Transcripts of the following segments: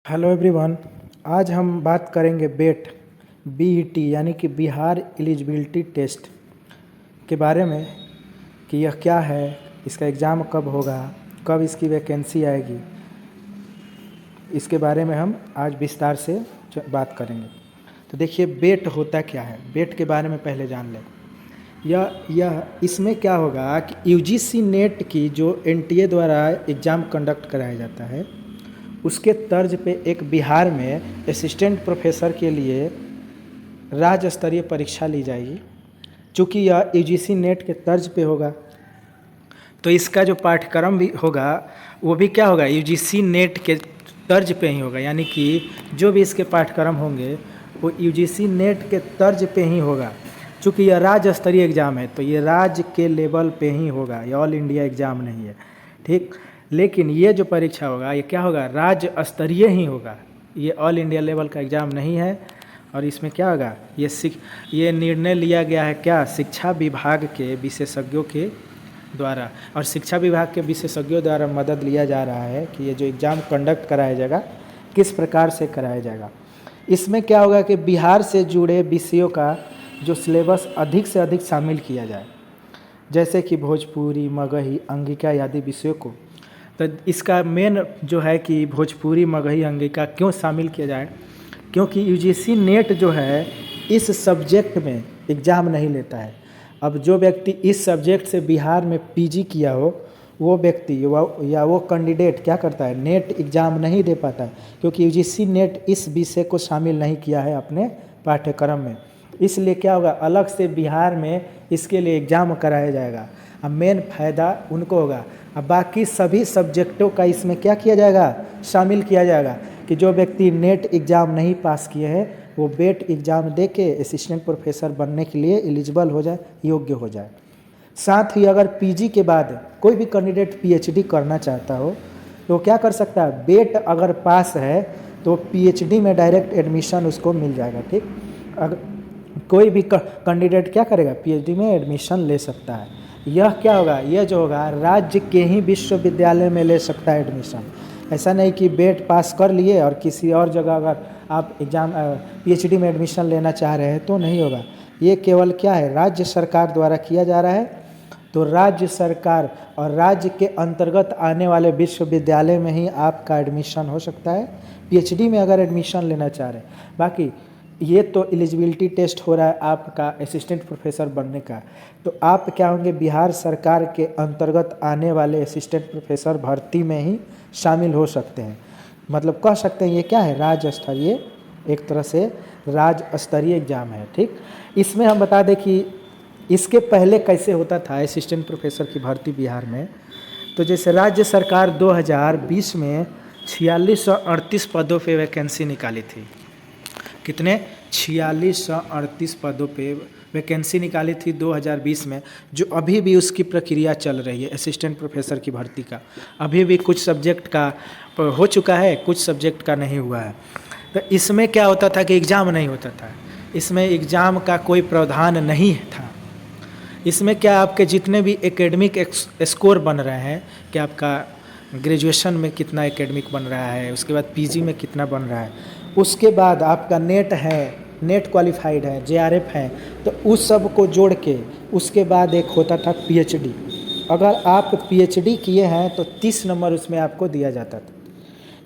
Hello everyone. आज हम बात करेंगे बेट बीईटी यानी कि बिहार एलिजिबिलिटी टेस्ट के बारे में कि यह क्या है, इसका एग्ज़ाम कब होगा, कब इसकी वैकेंसी आएगी। इसके बारे में हम आज विस्तार से बात करेंगे। तो देखिए, बेट होता क्या है, बेट के बारे में पहले जान लें। यह इसमें क्या होगा कि यूजीसी नेट की जो एनटीए द्वारा एग्ज़ाम कंडक्ट कराया जाता है उसके तर्ज पे एक बिहार में असिस्टेंट प्रोफेसर के लिए राज्य स्तरीय परीक्षा ली जाएगी। चूँकि यह यूजीसी नेट के तर्ज पे होगा तो इसका जो पाठ्यक्रम भी होगा वो भी क्या होगा, यूजीसी नेट के तर्ज पे ही होगा। यानी कि जो भी इसके पाठ्यक्रम होंगे वो यूजीसी नेट के तर्ज पे ही होगा। चूँकि यह राज्य स्तरीय एग्ज़ाम है तो ये राज्य के लेवल पे ही होगा, ये ऑल इंडिया एग्ज़ाम नहीं है, ठीक। लेकिन ये जो परीक्षा होगा ये क्या होगा, राज्य स्तरीय ही होगा, ये ऑल इंडिया लेवल का एग्ज़ाम नहीं है। और इसमें क्या होगा, ये निर्णय लिया गया है क्या, शिक्षा विभाग के विशेषज्ञों के द्वारा। और शिक्षा विभाग के विशेषज्ञों द्वारा मदद लिया जा रहा है कि ये जो एग्ज़ाम कंडक्ट कराया जाएगा किस प्रकार से कराया जाएगा। इसमें क्या होगा कि बिहार से जुड़े विषयों का जो सिलेबस अधिक से अधिक शामिल किया जाए, जैसे कि भोजपुरी, मगही, अंगिका आदि विषयों को। तो इसका मेन जो है कि भोजपुरी, मगही, अंगिका क्यों शामिल किया जाए, क्योंकि यूजीसी नेट जो है इस सब्जेक्ट में एग्ज़ाम नहीं लेता है। अब जो व्यक्ति इस सब्जेक्ट से बिहार में पीजी किया हो वो व्यक्ति या वो कैंडिडेट क्या करता है, नेट एग्ज़ाम नहीं दे पाता है, क्योंकि यूजीसी नेट इस विषय को शामिल नहीं किया है अपने पाठ्यक्रम में। इसलिए क्या होगा, अलग से बिहार में इसके लिए एग्ज़ाम कराया जाएगा। अब मेन फ़ायदा उनको होगा। अब बाकी सभी सब्जेक्टों का इसमें क्या किया जाएगा, शामिल किया जाएगा कि जो व्यक्ति नेट एग्ज़ाम नहीं पास किए हैं वो बेट एग्ज़ाम दे के असिस्टेंट प्रोफेसर बनने के लिए एलिजिबल हो जाए, योग्य हो जाए। साथ ही अगर पीजी के बाद कोई भी कैंडिडेट पीएचडी करना चाहता हो तो क्या कर सकता है, बेट अगर पास है तो पीएचडी में डायरेक्ट एडमिशन उसको मिल जाएगा, ठीक। अगर कोई भी कैंडिडेट क्या करेगा, पीएचडी में एडमिशन ले सकता है। यह क्या होगा, यह जो होगा राज्य के ही विश्वविद्यालय में ले सकता है एडमिशन। ऐसा नहीं कि बेट पास कर लिए और किसी और जगह अगर आप एग्ज़ाम पीएचडी में एडमिशन लेना चाह रहे हैं तो नहीं होगा। ये केवल क्या है, राज्य सरकार द्वारा किया जा रहा है। तो राज्य सरकार और राज्य के अंतर्गत आने वाले विश्वविद्यालय में ही आपका एडमिशन हो सकता है पीएचडी में अगर एडमिशन लेना चाह रहे हैं। बाकी ये तो एलिजिबिलिटी टेस्ट हो रहा है आपका असिस्टेंट प्रोफेसर बनने का, तो आप क्या होंगे, बिहार सरकार के अंतर्गत आने वाले असिस्टेंट प्रोफेसर भर्ती में ही शामिल हो सकते हैं। मतलब कह सकते हैं ये क्या है, राज्य स्तरीय, एक तरह से राज्य स्तरीय एग्ज़ाम है, ठीक। इसमें हम बता दें कि इसके पहले कैसे होता था असिस्टेंट प्रोफेसर की भर्ती बिहार में। तो जैसे राज्य सरकार 2020 में 4638 पदों पे वैकेंसी निकाली थी। कितने, 4638 पदों पे वैकेंसी निकाली थी 2020 में, जो अभी भी उसकी प्रक्रिया चल रही है असिस्टेंट प्रोफेसर की भर्ती का। अभी भी कुछ सब्जेक्ट का हो चुका है, कुछ सब्जेक्ट का नहीं हुआ है। तो इसमें क्या होता था कि एग्ज़ाम नहीं होता था, इसमें एग्ज़ाम का कोई प्रावधान नहीं था। इसमें क्या, आपके जितने भी एकेडमिक स्कोर बन रहे हैं कि आपका ग्रेजुएशन में कितना एकेडमिक बन रहा है, उसके बाद पीजी में कितना बन रहा है, उसके बाद आपका नेट है, नेट क्वालिफाइड है, जेआरएफ है, तो उस सब को जोड़ के उसके बाद एक होता था पीएचडी। अगर आप पीएचडी किए हैं तो 30 नंबर उसमें आपको दिया जाता था।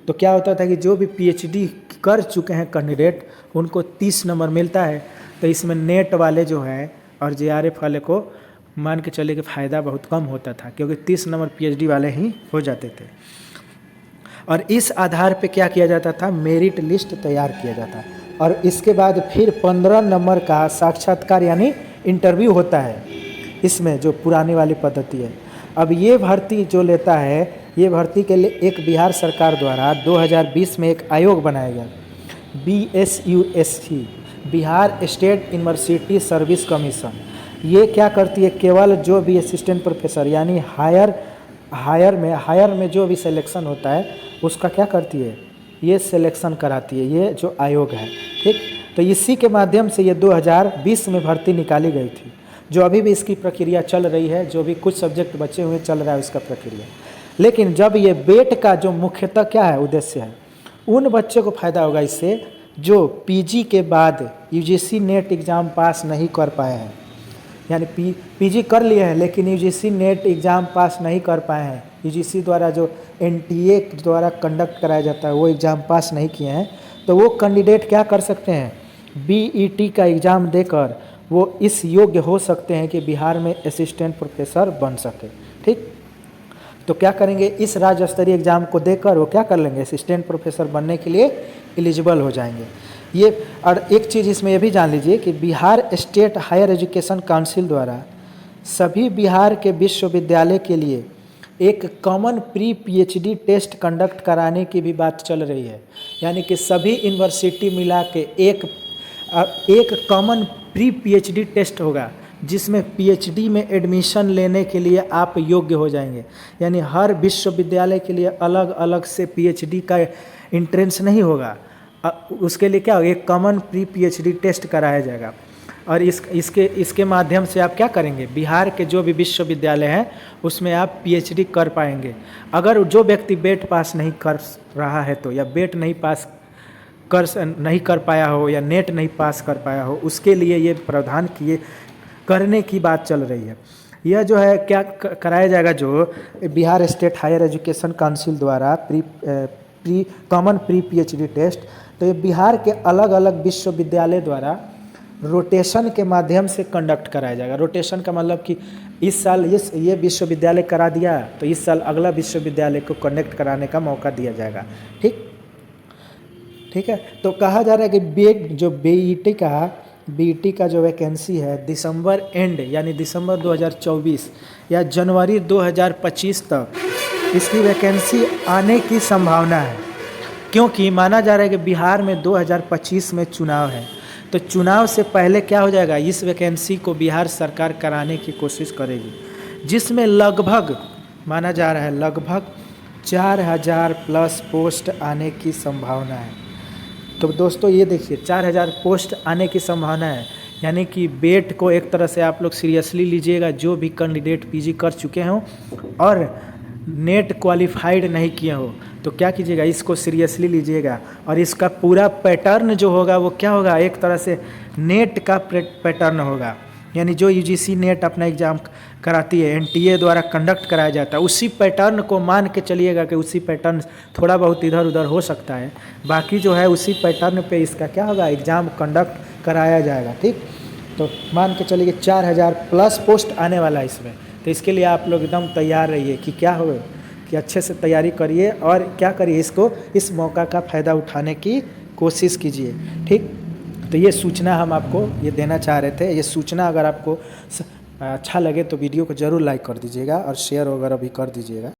तो क्या होता था कि जो भी पीएचडी कर चुके हैं कैंडिडेट उनको 30 नंबर मिलता है। तो इसमें नेट वाले जो हैं और जेआरएफ वाले को मान के चले कि फ़ायदा बहुत कम होता था, क्योंकि 30 नंबर पीएचडी वाले ही हो जाते थे। और इस आधार पे क्या किया जाता था, मेरिट लिस्ट तैयार किया जाता। और इसके बाद फिर 15 नंबर का साक्षात्कार यानी इंटरव्यू होता है, इसमें जो पुरानी वाली पद्धति है। अब ये भर्ती जो लेता है, ये भर्ती के लिए एक बिहार सरकार द्वारा 2020 में एक आयोग बनाया गया, BSUSC, Bihar state university service commission. ये क्या करती है, केवल जो भी असिस्टेंट प्रोफेसर यानी हायर में जो भी सिलेक्शन होता है उसका क्या करती है, ये सिलेक्शन कराती है, ये जो आयोग है, ठीक। तो इसी के माध्यम से ये 2020 में भर्ती निकाली गई थी, जो अभी भी इसकी प्रक्रिया चल रही है, जो भी कुछ सब्जेक्ट बचे हुए चल रहा है उसका प्रक्रिया। लेकिन जब ये बेट का जो मुख्यतः क्या है उद्देश्य है, उन बच्चों को फ़ायदा होगा इससे जो पीजी के बाद यूजीसी नेट एग्ज़ाम पास नहीं कर पाए हैं, यानी पीजी कर लिए हैं लेकिन यूजीसी नेट एग्ज़ाम पास नहीं कर पाए हैं, यूजीसी द्वारा जो एनटीए द्वारा कंडक्ट कराया जाता है वो एग्ज़ाम पास नहीं किए हैं, तो वो कैंडिडेट क्या कर सकते हैं, बीईटी का एग्ज़ाम देकर वो इस योग्य हो सकते हैं कि बिहार में असिस्टेंट प्रोफेसर बन सके। ठीक, तो क्या करेंगे, इस राज्य स्तरीय एग्ज़ाम को देकर वो क्या कर लेंगे, असिस्टेंट प्रोफेसर बनने के लिए एलिजिबल हो जाएंगे। ये और एक चीज़ इसमें ये भी जान लीजिए कि Bihar state higher education council द्वारा सभी बिहार के विश्वविद्यालय के लिए एक common pre PhD test conduct कराने की भी बात चल रही है, यानी कि सभी यूनिवर्सिटी मिला के एक कॉमन प्री पीएचडी टेस्ट होगा जिसमें पीएचडी में एडमिशन लेने के लिए आप योग्य हो जाएंगे। यानी हर विश्वविद्यालय के लिए अलग अलग से पीएचडी का एंट्रेंस नहीं होगा, उसके लिए क्या होगा, एक कॉमन प्री पीएचडी टेस्ट कराया जाएगा और इसके माध्यम से आप क्या करेंगे, बिहार के जो भी विश्वविद्यालय हैं उसमें आप पीएचडी कर पाएंगे। अगर जो व्यक्ति बेट पास नहीं कर रहा है तो, या बेट नहीं कर पाया हो या नेट नहीं पास कर पाया हो, उसके लिए ये प्रावधान करने की बात चल रही है। यह जो है क्या कराया जाएगा, जो Bihar state higher education council द्वारा कॉमन प्री पीएचडी टेस्ट, तो ये बिहार के अलग अलग विश्वविद्यालय द्वारा रोटेशन के माध्यम से कंडक्ट कराया जाएगा। रोटेशन का मतलब कि इस साल ये विश्वविद्यालय करा दिया तो इस साल अगला विश्वविद्यालय को कंडक्ट कराने का मौका दिया जाएगा। ठीक है, तो कहा जा रहा है कि बीईटी का जो वैकेंसी है दिसंबर एंड यानी दिसंबर 2024 या जनवरी 2025 तक इसकी वैकेंसी आने की संभावना है, क्योंकि माना जा रहा है कि बिहार में 2025 में चुनाव है, तो चुनाव से पहले क्या हो जाएगा, इस वैकेंसी को बिहार सरकार कराने की कोशिश करेगी, जिसमें लगभग माना जा रहा है लगभग 4000 प्लस पोस्ट आने की संभावना है। तो दोस्तों ये देखिए 4000 पोस्ट आने की संभावना है, यानी कि बेट को एक तरह से आप लोग सीरियसली लीजिएगा। जो भी कैंडिडेट पीजी कर चुके हों और नेट क्वालिफाइड नहीं किए हो तो क्या कीजिएगा, इसको सीरियसली लीजिएगा। और इसका पूरा पैटर्न जो होगा वो क्या होगा, एक तरह से नेट का पैटर्न होगा, यानी जो यूजीसी नेट अपना एग्ज़ाम कराती है, एनटीए द्वारा कंडक्ट कराया जाता है, उसी पैटर्न को मान के चलिएगा कि उसी पैटर्न थोड़ा बहुत इधर उधर हो सकता है, बाकी जो है उसी पैटर्न पे इसका क्या होगा, एग्ज़ाम कंडक्ट कराया जाएगा। ठीक, तो मान के चलिए 4000 प्लस पोस्ट आने वाला है इसमें, तो इसके लिए आप लोग एकदम तैयार रहिए कि क्या होगा, कि अच्छे से तैयारी करिए और क्या करिए, इस मौका का फ़ायदा उठाने की कोशिश कीजिए। ठीक, तो ये सूचना हम आपको ये देना चाह रहे थे। ये सूचना अगर आपको अच्छा लगे तो वीडियो को ज़रूर लाइक कर दीजिएगा और शेयर वगैरह भी कर दीजिएगा।